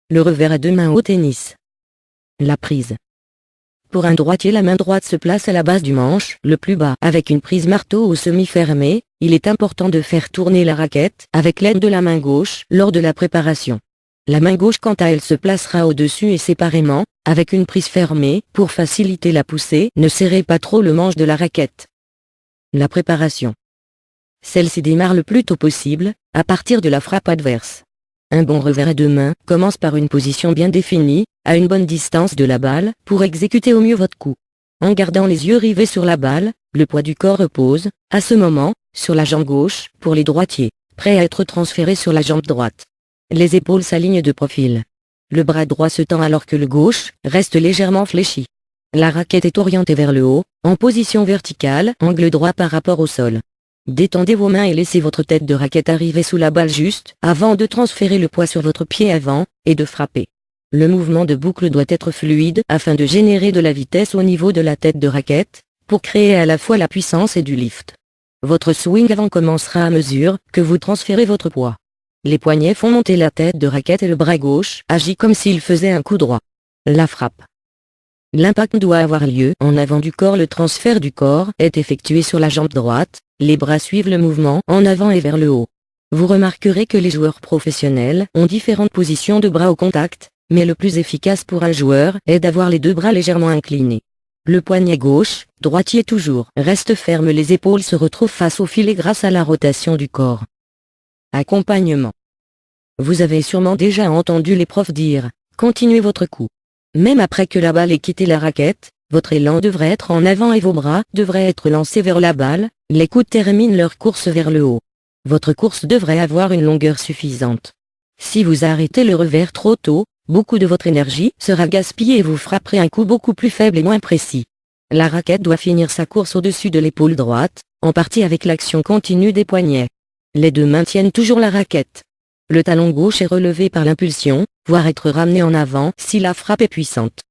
Le revers à deux mains au tennis. La prise. Pour un droitier, la main droite se place à la base du manche, le plus bas. Avec une prise marteau ou semi-fermée, il est important de faire tourner la raquette avec l'aide de la main gauche lors de la préparation. La main gauche quant à elle se placera au-dessus et séparément, avec une prise fermée. Pour faciliter la poussée, ne serrez pas trop le manche de la raquette. La préparation. Celle-ci démarre le plus tôt possible, à partir de la frappe adverse. Un bon revers à deux mains commence par une position bien définie, à une bonne distance de la balle, pour exécuter au mieux votre coup. En gardant les yeux rivés sur la balle, le poids du corps repose, à ce moment, sur la jambe gauche, pour les droitiers, prêt à être transféré sur la jambe droite. Les épaules s'alignent de profil. Le bras droit se tend alors que le gauche reste légèrement fléchi. La raquette est orientée vers le haut, en position verticale, angle droit par rapport au sol. Détendez vos mains et laissez votre tête de raquette arriver sous la balle juste avant de transférer le poids sur votre pied avant et de frapper. Le mouvement de boucle doit être fluide afin de générer de la vitesse au niveau de la tête de raquette, pour créer à la fois la puissance et du lift. Votre swing avant commencera à mesure que vous transférez votre poids. Les poignets font monter la tête de raquette et le bras gauche agit comme s'il faisait un coup droit. La frappe. L'impact doit avoir lieu en avant du corps. Le transfert du corps est effectué sur la jambe droite, les bras suivent le mouvement en avant et vers le haut. Vous remarquerez que les joueurs professionnels ont différentes positions de bras au contact, mais le plus efficace pour un joueur est d'avoir les deux bras légèrement inclinés. Le poignet gauche, droitier toujours, reste ferme, les épaules se retrouvent face au filet grâce à la rotation du corps. Accompagnement. Vous avez sûrement déjà entendu les profs dire « Continuez votre coup ». Même après que la balle ait quitté la raquette, votre élan devrait être en avant et vos bras devraient être lancés vers la balle, les coudes terminent leur course vers le haut. Votre course devrait avoir une longueur suffisante. Si vous arrêtez le revers trop tôt, beaucoup de votre énergie sera gaspillée et vous frapperez un coup beaucoup plus faible et moins précis. La raquette doit finir sa course au-dessus de l'épaule droite, en partie avec l'action continue des poignets. Les deux mains tiennent toujours la raquette. Le talon gauche est relevé par l'impulsion, voire être ramené en avant si la frappe est puissante.